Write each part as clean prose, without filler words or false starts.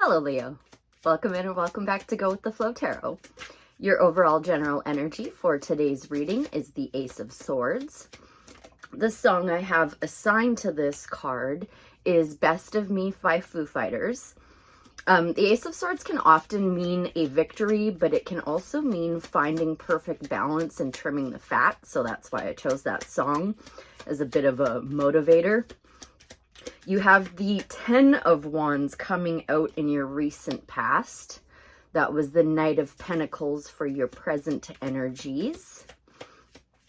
Hello, Leo. Welcome in and welcome back to Go with the Flow Tarot. Your overall general energy for today's reading is the Ace of Swords. The song I have assigned to this card is Best of Me by Foo Fighters. The Ace of Swords can often mean a victory, but it can also mean finding perfect balance and trimming the fat. So that's why I chose that song as a bit of a motivator. You have the 10 of Wands coming out in your recent past. That was the Knight of Pentacles for your present energies.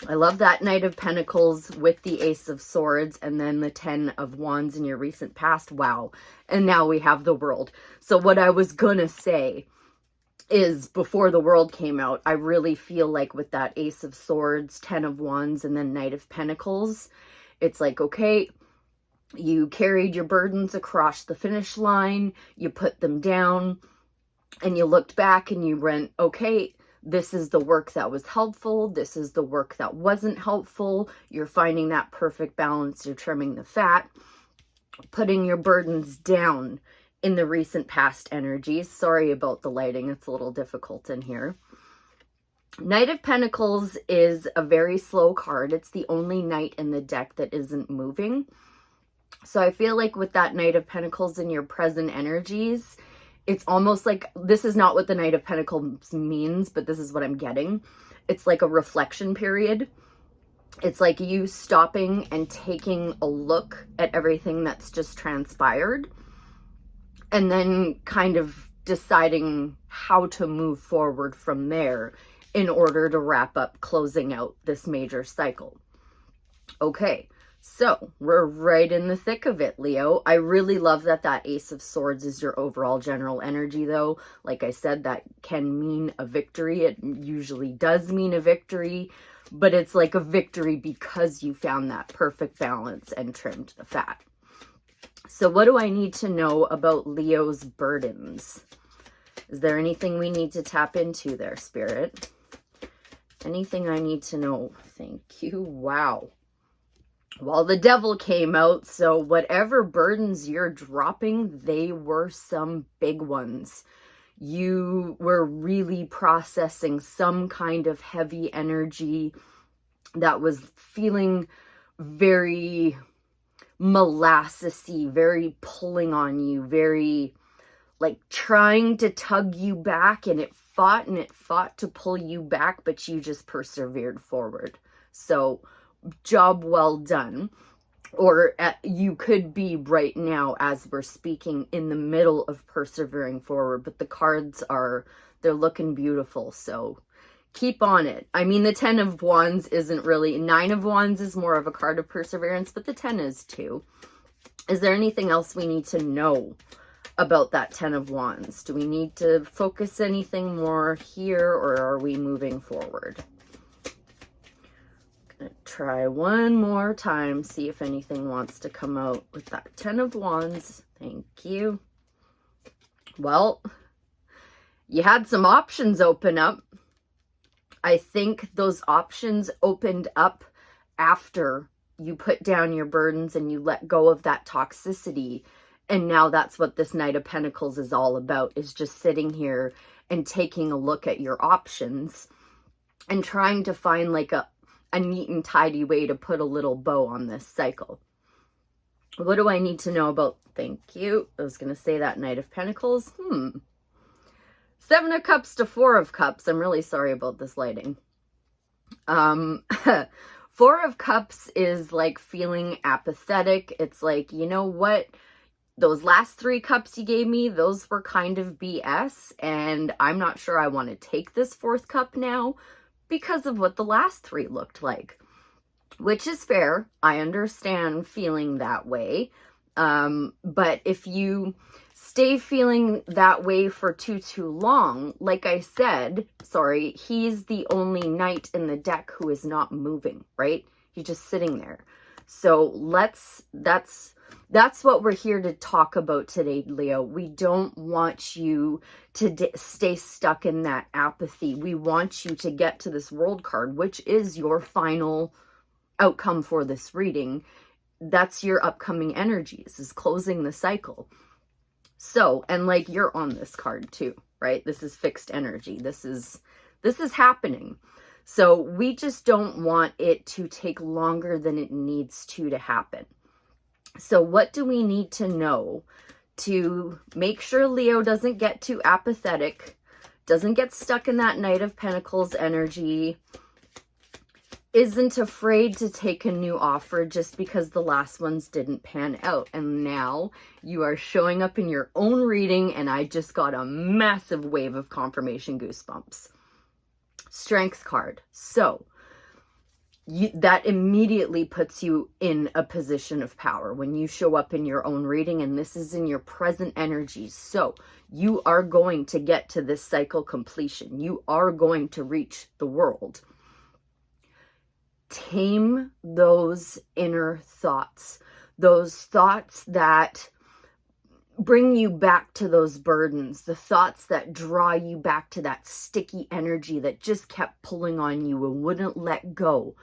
I love that Knight of Pentacles with the Ace of Swords and then the 10 of Wands in your recent past. Wow. And now we have the World. So what I was gonna say is before the World came out, I really feel like with that Ace of Swords, 10 of Wands, and then Knight of Pentacles, it's like, okay, you carried your burdens across the finish line, you put them down, and you looked back and you went, okay, this is the work that was helpful, this is the work that wasn't helpful, you're finding that perfect balance, you're trimming the fat, putting your burdens down in the recent past energies. Sorry about the lighting, it's a little difficult in here. Knight of Pentacles is a very slow card. It's the only knight in the deck that isn't moving. So I feel like with that Knight of Pentacles in your present energies, it's almost like, this is not what the Knight of Pentacles means, but this is what I'm getting. It's like a reflection period. It's like you stopping and taking a look at everything that's just transpired and then kind of deciding how to move forward from there in order to wrap up closing out this major cycle. Okay. So we're right in the thick of it, Leo. I really love that that Ace of Swords is your overall general energy, though. Like I said, that can mean a victory. It usually does mean a victory, but it's like a victory because you found that perfect balance and trimmed the fat. So what do I need to know about Leo's burdens? Is there anything we need to tap into there, Spirit? Anything I need to know? Thank you. Wow. Well, the Devil came out, so whatever burdens you're dropping, they were some big ones. You were really processing some kind of heavy energy that was feeling very molassesy, very pulling on you, very like trying to tug you back, and it fought to pull you back, but you just persevered forward. So job well done. Or you could be right now as we're speaking in the middle of persevering forward, but the cards they're looking beautiful, so keep on it. I mean, the 10 of Wands isn't really, 9 of Wands is more of a card of perseverance, but the 10 is too. Is there anything else we need to know about that 10 of Wands? Do we need to focus anything more here, or are we moving forward? Try one more time, see if anything wants to come out with that 10 of Wands. Thank you. Well, you had some options open up. I think those options opened up after you put down your burdens and you let go of that toxicity. And now that's what this Knight of Pentacles is all about, is just sitting here and taking a look at your options and trying to find like a neat and tidy way to put a little bow on this cycle. What do I need to know about? Thank you. I was going to say that Knight of Pentacles. 7 of Cups to 4 of Cups. I'm really sorry about this lighting. 4 of Cups is like feeling apathetic. It's like, you know what? Those last 3 cups you gave me, those were kind of BS. And I'm not sure I want to take this 4th cup now, because of what the last 3 looked like, which is fair. I understand feeling that way. But if you stay feeling that way for too long, like I said, sorry, he's the only knight in the deck who is not moving, right? He's just sitting there. So that's what we're here to talk about today, Leo. We don't want you to stay stuck in that apathy. We want you to get to this World card, which is your final outcome for this reading. That's your upcoming energies, is closing the cycle. So, and like you're on this card too, right? This is fixed energy. This is happening. So we just don't want it to take longer than it needs to happen. So what do we need to know to make sure Leo doesn't get too apathetic, doesn't get stuck in that Knight of Pentacles energy, isn't afraid to take a new offer just because the last ones didn't pan out. And now you are showing up in your own reading, and I just got a massive wave of confirmation goosebumps. Strength card. So that immediately puts you in a position of power when you show up in your own reading, and this is in your present energy. So you are going to get to this cycle completion. You are going to reach the world. Tame those inner thoughts, those thoughts that bring you back to those burdens, the thoughts that draw you back to that sticky energy that just kept pulling on you and wouldn't let go.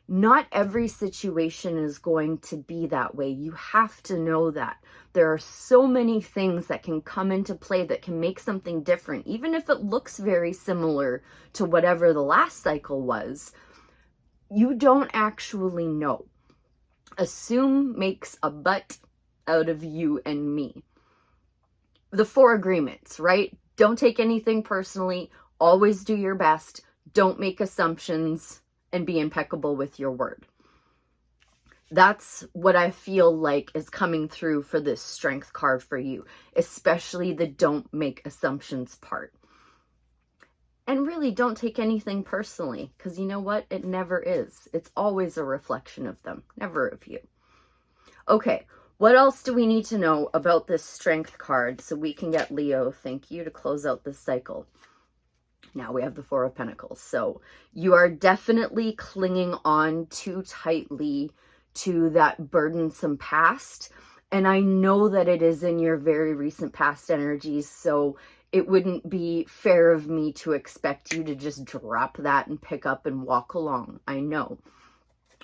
Not every situation is going to be that way. You have to know that. There are so many things that can come into play that can make something different, even if it looks very similar to whatever the last cycle was. You don't actually know. Assume makes a butt out of you and me. The 4 agreements, right? Don't take anything personally. Always do your best. Don't make assumptions, and be impeccable with your word. That's what I feel like is coming through for this strength card for you, especially the don't make assumptions part. And really, don't take anything personally, because you know what? It never is. It's always a reflection of them, never of you. Okay, what else do we need to know about this strength card so we can get Leo, thank you, to close out this cycle? Now we have the 4 of Pentacles. So you are definitely clinging on too tightly to that burdensome past. And I know that it is in your very recent past energies, so it wouldn't be fair of me to expect you to just drop that and pick up and walk along. I know.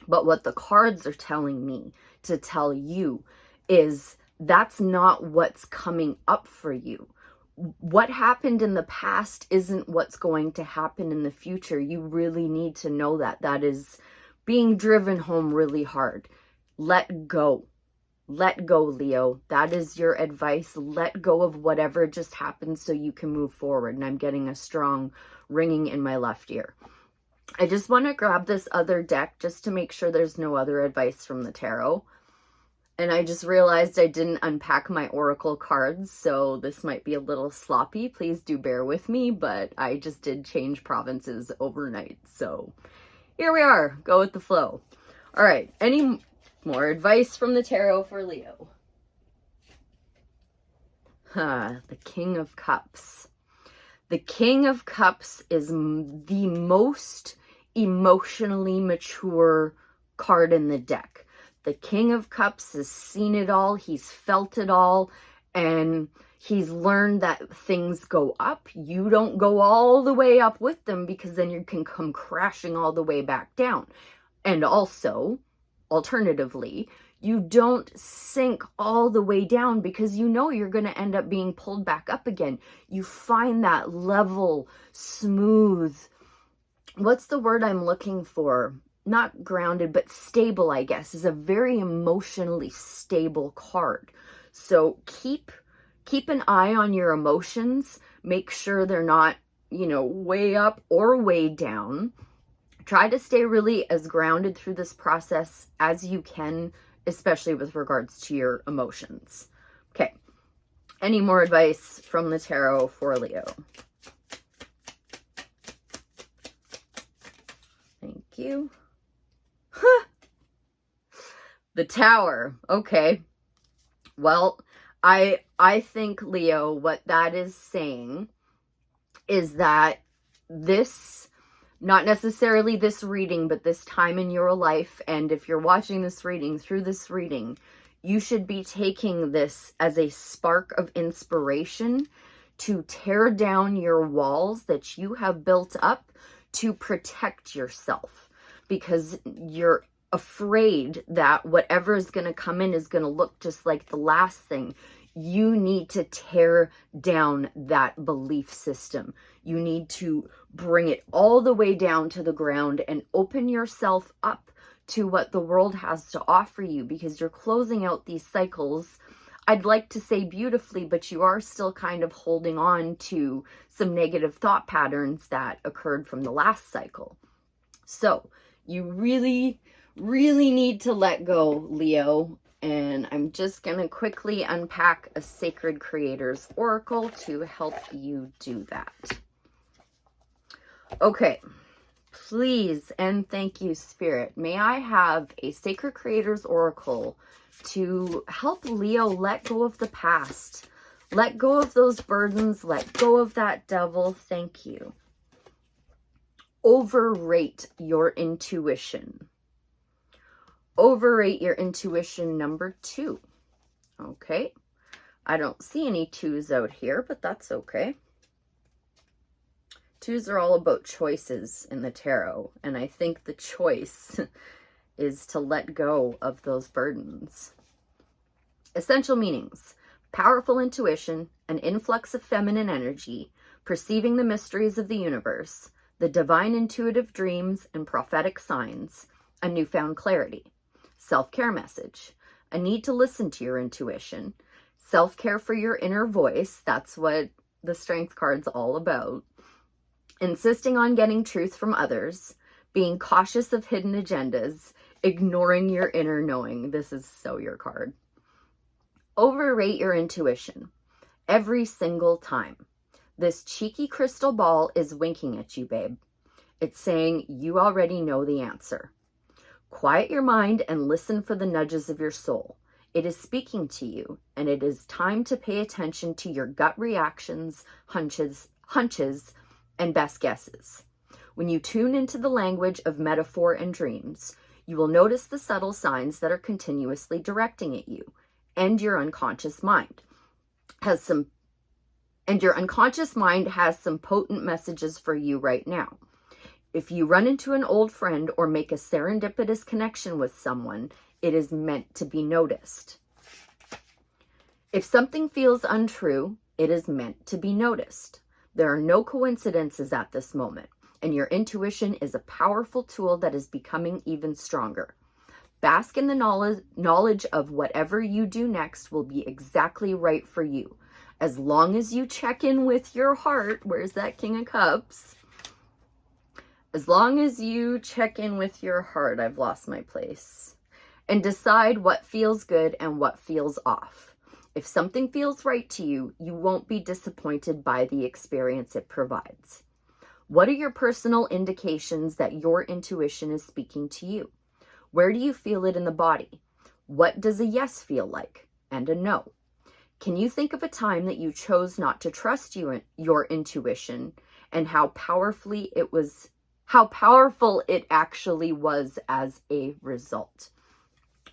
But what the cards are telling me to tell you is that's not what's coming up for you. What happened in the past isn't what's going to happen in the future. You really need to know that. That is being driven home really hard. Let go. Let go, Leo. That is your advice. Let go of whatever just happened so you can move forward. And I'm getting a strong ringing in my left ear. I just want to grab this other deck just to make sure there's no other advice from the tarot. And I just realized I didn't unpack my oracle cards, so this might be a little sloppy. Please do bear with me, but I just did change provinces overnight. So here we are. Go with the flow. All right. Any more advice from the tarot for Leo? The King of Cups. The King of Cups is the most emotionally mature card in the deck. The King of Cups has seen it all, he's felt it all, and he's learned that things go up. You don't go all the way up with them, because then you can come crashing all the way back down. And also, alternatively, you don't sink all the way down, because you know you're going to end up being pulled back up again. You find that level, smooth, what's the word I'm looking for? Not grounded, but stable, I guess, is a very emotionally stable card. So keep an eye on your emotions. Make sure they're not, way up or way down. Try to stay really as grounded through this process as you can, especially with regards to your emotions. Okay. Any more advice from the tarot for Leo? Thank you. The Tower. Okay. Well, I think, Leo, what that is saying is that this, not necessarily this reading, but this time in your life, and if you're watching this reading, through this reading, you should be taking this as a spark of inspiration to tear down your walls that you have built up to protect yourself, because you're afraid that whatever is going to come in is going to look just like the last thing. You need to tear down that belief system. You need to bring it all the way down to the ground and open yourself up to what the world has to offer you, because you're closing out these cycles. I'd like to say beautifully, but you are still kind of holding on to some negative thought patterns that occurred from the last cycle. So you really, really need to let go, Leo. And I'm just going to quickly unpack a Sacred Creators Oracle to help you do that. Okay, please and thank you, Spirit. May I have a Sacred Creators Oracle to help Leo let go of the past, let go of those burdens, let go of that devil. Thank you. Overrate your intuition. Overrate your intuition, number 2. Okay. I don't see any 2s out here, but that's okay. 2s are all about choices in the tarot, and I think the choice is to let go of those burdens. Essential meanings: powerful intuition, an influx of feminine energy, perceiving the mysteries of the universe, the divine intuitive dreams and prophetic signs, a newfound clarity. Self-care message: a need to listen to your intuition, self-care for your inner voice. That's what the Strength card's all about. Insisting on getting truth from others, being cautious of hidden agendas, ignoring your inner knowing. This is so your card. Overrate your intuition. Every single time. This cheeky crystal ball is winking at you, babe. It's saying you already know the answer. Quiet your mind and listen for the nudges of your soul. It is speaking to you, and it is time to pay attention to your gut reactions, hunches, and best guesses. When you tune into the language of metaphor and dreams, you will notice the subtle signs that are continuously directing at you, and your unconscious mind has some potent messages for you right now. If you run into an old friend or make a serendipitous connection with someone, it is meant to be noticed. If something feels untrue, it is meant to be noticed. There are no coincidences at this moment, and your intuition is a powerful tool that is becoming even stronger. Bask in the knowledge of whatever you do next will be exactly right for you. As long as you check in with your heart, where's that King of Cups? As long as you check in with your heart, I've lost my place, and decide what feels good and what feels off. If something feels right to you, you won't be disappointed by the experience it provides. What are your personal indications that your intuition is speaking to you? Where do you feel it in the body? What does a yes feel like and a no? Can you think of a time that you chose not to trust your intuition, and how powerful it actually was as a result?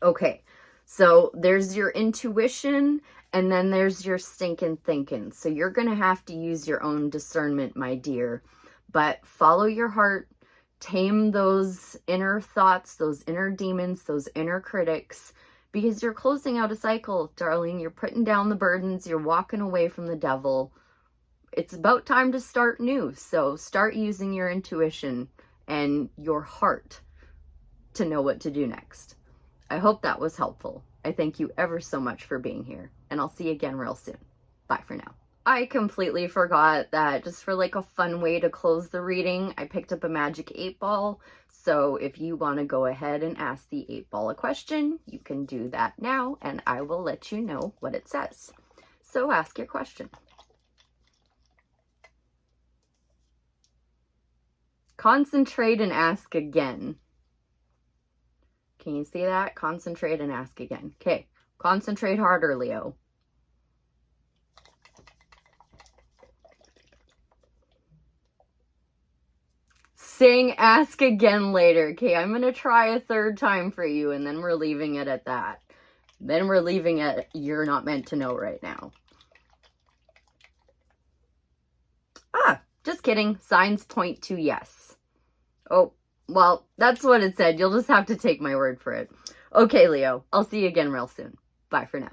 Okay, so there's your intuition, and then there's your stinking thinking. So you're going to have to use your own discernment, my dear, but follow your heart, tame those inner thoughts, those inner demons, those inner critics, because you're closing out a cycle, darling. You're putting down the burdens. You're walking away from the devil. It's about time to start new. So start using your intuition and your heart to know what to do next. I hope that was helpful. I thank you ever so much for being here, and I'll see you again real soon. Bye for now. I completely forgot that just for like a fun way to close the reading, I picked up a magic 8-ball. So if you want to go ahead and ask the 8-ball a question, you can do that now, and I will let you know what it says. So ask your question. Concentrate and ask again. Can you see that? Concentrate and ask again. Okay, concentrate harder, Leo. Saying ask again later. Okay, I'm going to try a third time for you, and then we're leaving it at that. Then we're leaving it, you're not meant to know right now. Just kidding. Signs point to yes. Oh, well, that's what it said. You'll just have to take my word for it. Okay, Leo, I'll see you again real soon. Bye for now.